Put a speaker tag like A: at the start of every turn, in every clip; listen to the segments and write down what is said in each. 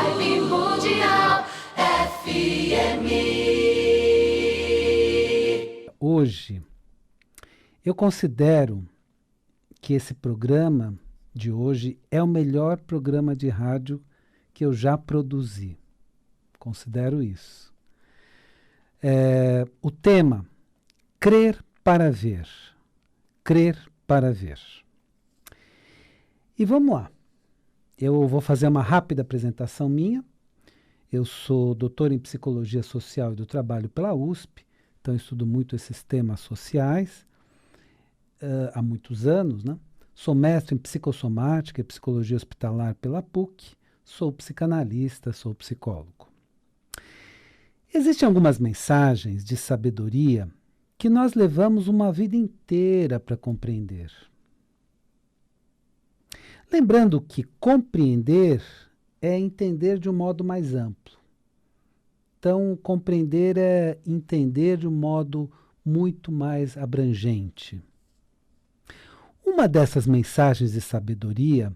A: Vibe Mundial FM.
B: Hoje, eu considero que esse programa de hoje é o melhor programa de rádio que eu já produzi. Considero isso. O tema, crer para ver. Crer para ver. E vamos lá. Eu vou fazer uma rápida apresentação minha. Eu sou doutor em Psicologia Social e do Trabalho pela USP, então estudo muito esses temas sociais há muitos anos, né? Sou mestre em Psicossomática e Psicologia Hospitalar pela PUC, sou psicanalista, sou psicólogo. Existem algumas mensagens de sabedoria que nós levamos uma vida inteira para compreender. Lembrando que compreender é entender de um modo mais amplo. Então, compreender é entender de um modo muito mais abrangente. Uma dessas mensagens de sabedoria,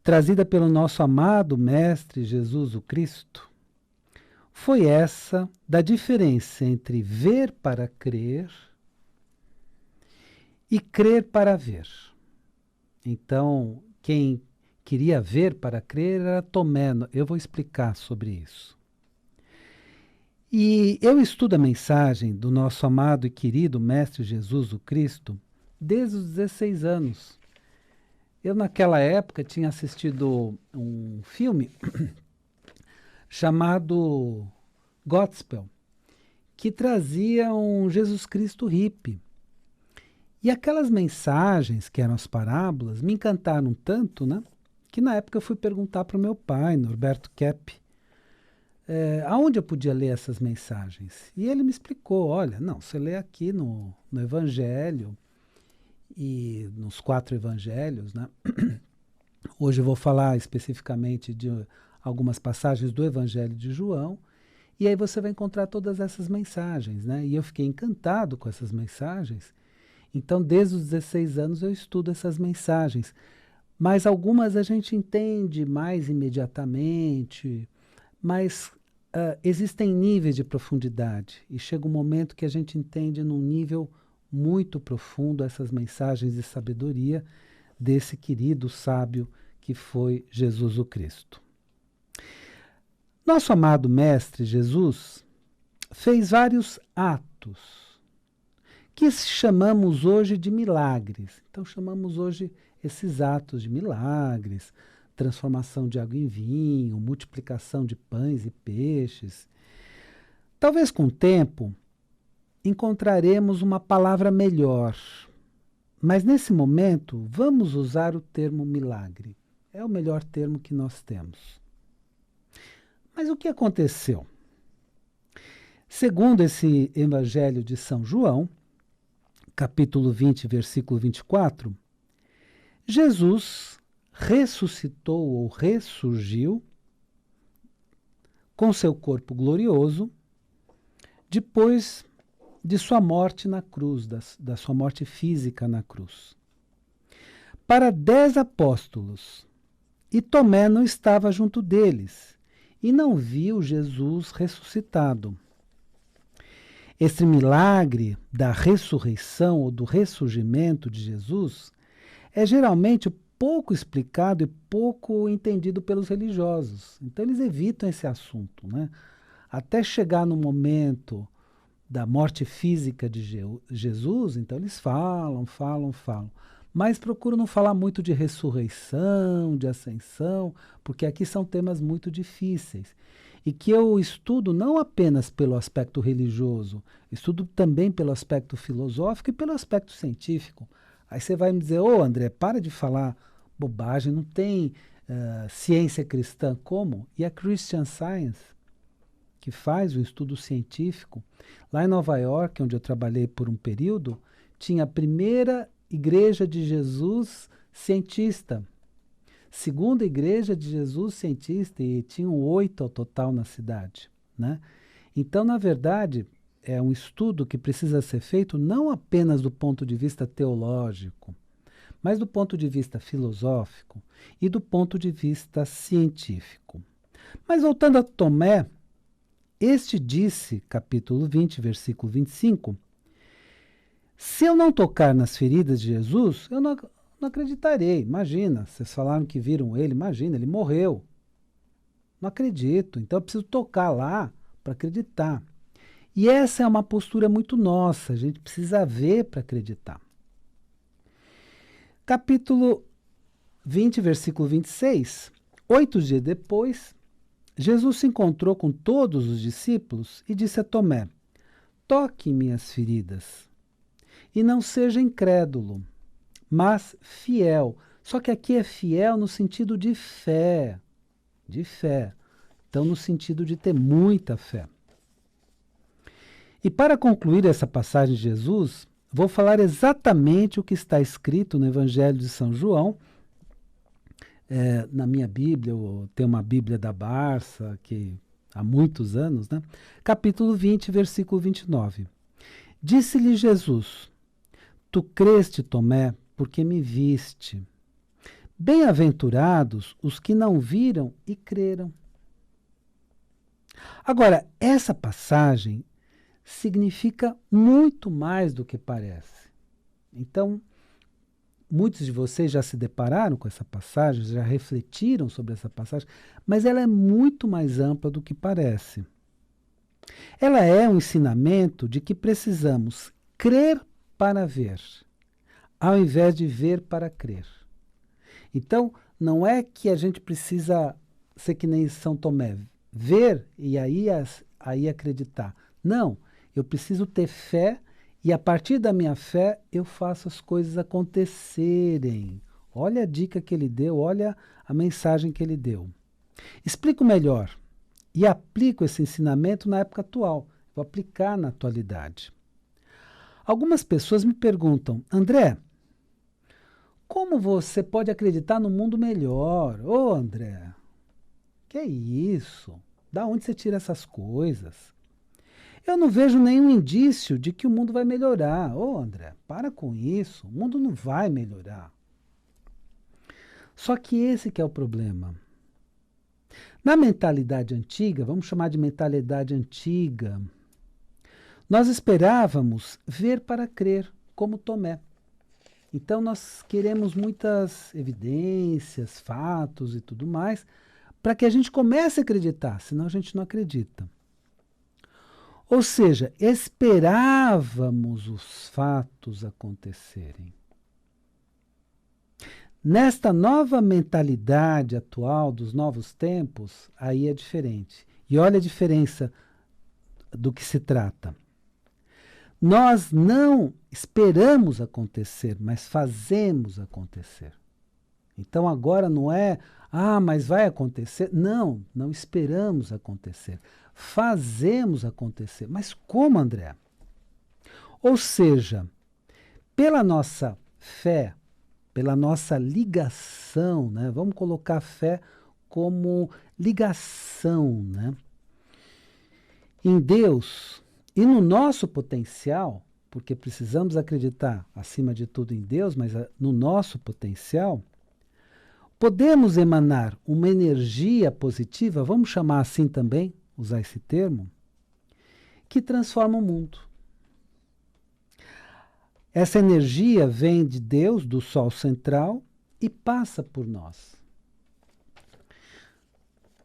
B: trazida pelo nosso amado Mestre Jesus o Cristo, foi essa da diferença entre ver para crer e crer para ver. Então, quem queria ver para crer era Tomé. Eu vou explicar sobre isso. E eu estudo a mensagem do nosso amado e querido Mestre Jesus o Cristo desde os 16 anos. Eu, naquela época, tinha assistido um filme chamado Godspell, que trazia um Jesus Cristo hippie. E aquelas mensagens, que eram as parábolas, me encantaram tanto, né, que na época eu fui perguntar para o meu pai, Norberto Kepp, aonde eu podia ler essas mensagens. E ele me explicou, olha, não, você lê aqui no Evangelho, e nos 4 evangelhos, né? Hoje eu vou falar especificamente de algumas passagens do Evangelho de João, e aí você vai encontrar todas essas mensagens, né? E eu fiquei encantado com essas mensagens. Então, desde os 16 anos eu estudo essas mensagens, mas algumas a gente entende mais imediatamente, mas existem níveis de profundidade, e chega um momento que a gente entende num nível muito profundo essas mensagens de sabedoria desse querido sábio que foi Jesus o Cristo. Nosso amado Mestre Jesus fez vários atos que chamamos hoje de milagres. Então chamamos hoje esses atos de milagres, transformação de água em vinho, multiplicação de pães e peixes. Talvez com o tempo encontraremos uma palavra melhor. Mas nesse momento, vamos usar o termo milagre. É o melhor termo que nós temos. Mas o que aconteceu? Segundo esse Evangelho de São João, capítulo 20, versículo 24, Jesus ressuscitou ou ressurgiu com seu corpo glorioso depois de sua morte na cruz, da sua morte física na cruz. Para 10 apóstolos, e Tomé não estava junto deles, e não viu Jesus ressuscitado. Esse milagre da ressurreição ou do ressurgimento de Jesus é geralmente pouco explicado e pouco entendido pelos religiosos. Então eles evitam esse assunto, né? Até chegar no momento da morte física de Jesus, então eles falam, mas procuram não falar muito de ressurreição, de ascensão, porque aqui são temas muito difíceis, e que eu estudo não apenas pelo aspecto religioso, estudo também pelo aspecto filosófico e pelo aspecto científico. Aí você vai me dizer, André, para de falar bobagem, não tem ciência cristã como? E a Christian Science, que faz o estudo científico. Lá em Nova York, onde eu trabalhei por um período, tinha a primeira igreja de Jesus cientista, segunda igreja de Jesus cientista, e tinham 8 ao total na cidade, né? Então, na verdade, é um estudo que precisa ser feito não apenas do ponto de vista teológico, mas do ponto de vista filosófico e do ponto de vista científico. Mas voltando a Tomé, este disse, capítulo 20, versículo 25, se eu não tocar nas feridas de Jesus, eu não acreditarei. Imagina, vocês falaram que viram ele, imagina, ele morreu. Não acredito, então eu preciso tocar lá para acreditar. E essa é uma postura muito nossa, a gente precisa ver para acreditar. Capítulo 20, versículo 26. 8 dias depois, Jesus se encontrou com todos os discípulos e disse a Tomé, toque em minhas feridas e não seja incrédulo, mas fiel. Só que aqui é fiel no sentido de fé. De fé. Então, no sentido de ter muita fé. E para concluir essa passagem de Jesus, vou falar exatamente o que está escrito no Evangelho de São João. Na minha Bíblia, eu tenho uma Bíblia da Barça, que há muitos anos, né? Capítulo 20, versículo 29. Disse-lhe Jesus, tu creste, Tomé, porque me viste. Bem-aventurados os que não viram e creram. Agora, essa passagem significa muito mais do que parece. Então, muitos de vocês já se depararam com essa passagem, já refletiram sobre essa passagem, mas ela é muito mais ampla do que parece. Ela é um ensinamento de que precisamos crer para ver, ao invés de ver para crer. Então, não é que a gente precisa ser que nem São Tomé, ver e aí acreditar. Não, eu preciso ter fé e a partir da minha fé eu faço as coisas acontecerem. Olha a dica que ele deu, olha a mensagem que ele deu. Explico melhor e aplico esse ensinamento na época atual. Vou aplicar na atualidade. Algumas pessoas me perguntam, André, como você pode acreditar no mundo melhor? Ô, André, que é isso? Da onde você tira essas coisas? Eu não vejo nenhum indício de que o mundo vai melhorar. Ô, André, para com isso. O mundo não vai melhorar. Só que esse que é o problema. Na mentalidade antiga, vamos chamar de mentalidade antiga, nós esperávamos ver para crer, como Tomé. Então nós queremos muitas evidências, fatos e tudo mais, para que a gente comece a acreditar, senão a gente não acredita. Ou seja, esperávamos os fatos acontecerem. Nesta nova mentalidade atual dos novos tempos, aí é diferente. E olha a diferença do que se trata. Nós não esperamos acontecer, mas fazemos acontecer. Então agora não é, mas vai acontecer. Não, não esperamos acontecer. Fazemos acontecer. Mas como, André? Ou seja, pela nossa fé, pela nossa ligação, né? Vamos colocar a fé como ligação, né? Em Deus e no nosso potencial, porque precisamos acreditar, acima de tudo, em Deus, mas no nosso potencial, podemos emanar uma energia positiva, vamos chamar assim também, usar esse termo, que transforma o mundo. Essa energia vem de Deus, do Sol central, e passa por nós.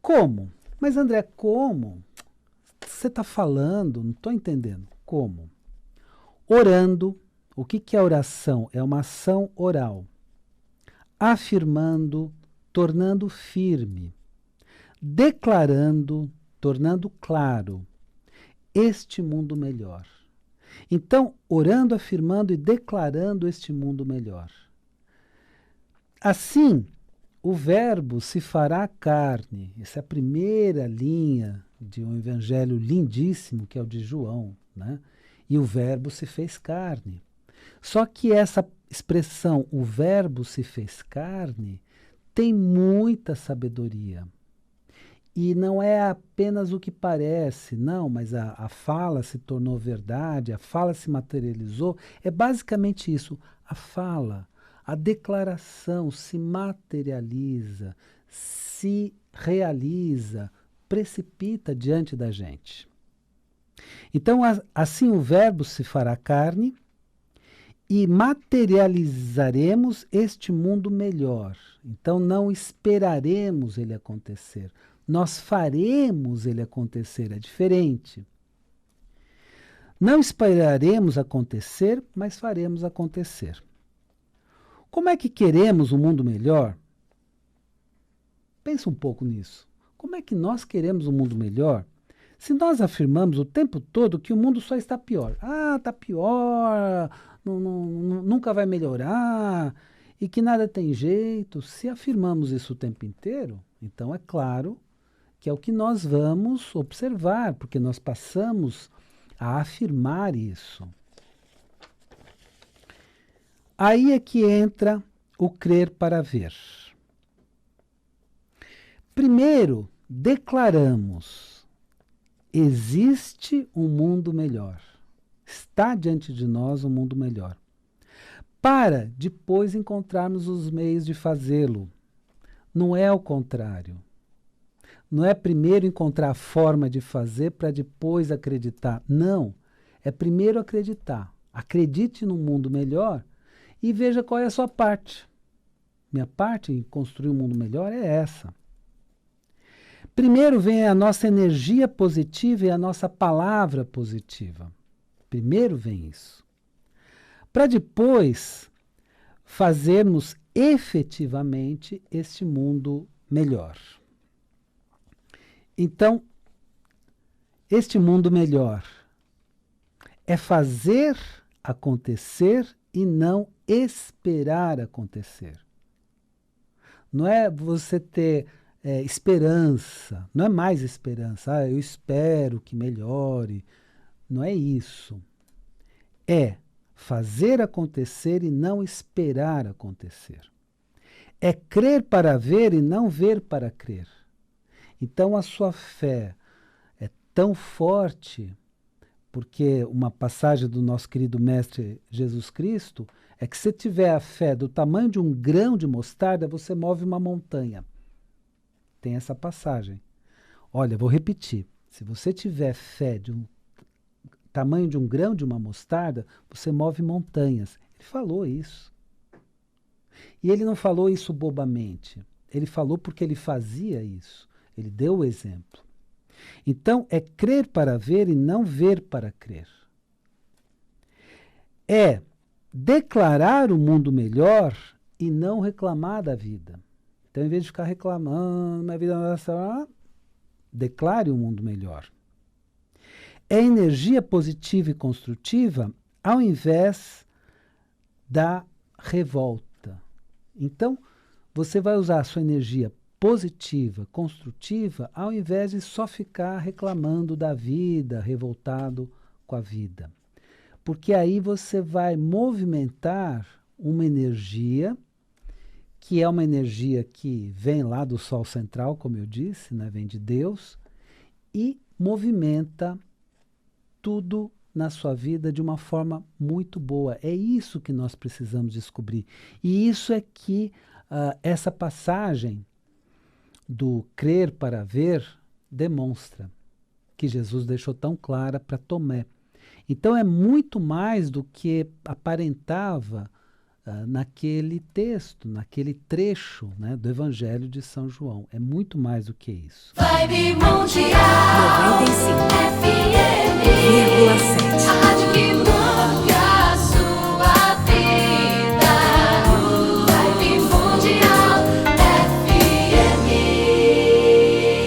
B: Como? Mas André, como? Você está falando, não estou entendendo. Como? Orando. O que é oração? É uma ação oral. Afirmando, tornando firme. Declarando, tornando claro. Este mundo melhor. Então, orando, afirmando e declarando este mundo melhor. Assim, o verbo se fará carne. Essa é a primeira linha de um evangelho lindíssimo, que é o de João, né? E o verbo se fez carne. Só que essa expressão, o verbo se fez carne, tem muita sabedoria. E não é apenas o que parece, não, mas a fala se tornou verdade, a fala se materializou. É basicamente isso, a fala, a declaração se materializa, se realiza precipita diante da gente. Então, assim o Verbo se fará carne e materializaremos este mundo melhor. Então, não esperaremos ele acontecer. Nós faremos ele acontecer, é diferente. Não esperaremos acontecer, mas faremos acontecer. Como é que queremos um mundo melhor? Pensa um pouco nisso. Como é que nós queremos um mundo melhor se nós afirmamos o tempo todo que o mundo só está pior? Ah, está pior, nunca vai melhorar e que nada tem jeito. Se afirmamos isso o tempo inteiro, então é claro que é o que nós vamos observar, porque nós passamos a afirmar isso. Aí é que entra o crer para ver. Primeiro, declaramos: existe um mundo melhor. Está diante de nós um mundo melhor. Para depois encontrarmos os meios de fazê-lo. Não é o contrário. Não é primeiro encontrar a forma de fazer para depois acreditar. Não. É primeiro acreditar. Acredite num mundo melhor e veja qual é a sua parte. Minha parte em construir um mundo melhor é essa. Primeiro vem a nossa energia positiva e a nossa palavra positiva. Primeiro vem isso. Para depois fazermos efetivamente este mundo melhor. Então, este mundo melhor é fazer acontecer e não esperar acontecer. Não é você ter esperança, não é mais esperança. Ah, eu espero que melhore. Não é isso. É fazer acontecer e não esperar acontecer. É crer para ver e não ver para crer. Então a sua fé é tão forte, porque uma passagem do nosso querido Mestre Jesus Cristo é que se tiver a fé do tamanho de um grão de mostarda, você move uma montanha. Tem essa passagem. Olha, vou repetir. Se você tiver fé de um tamanho de um grão de uma mostarda, você move montanhas. Ele falou isso. E ele não falou isso bobamente. Ele falou porque ele fazia isso. Ele deu o exemplo. Então, é crer para ver e não ver para crer. É declarar o mundo melhor e não reclamar da vida. Então, em vez de ficar reclamando, minha vida não é, declare o mundo melhor. É energia positiva e construtiva ao invés da revolta. Então, você vai usar a sua energia positiva, construtiva, ao invés de só ficar reclamando da vida, revoltado com a vida. Porque aí você vai movimentar uma energia, que é uma energia que vem lá do Sol Central, como eu disse, né, vem de Deus, e movimenta tudo na sua vida de uma forma muito boa. É isso que nós precisamos descobrir. E isso é que essa passagem do crer para ver demonstra, que Jesus deixou tão clara para Tomé. Então é muito mais do que aparentava naquele texto, naquele trecho, né, do Evangelho de São João. É muito mais do que isso.
A: Vibe Mundial 95 FM.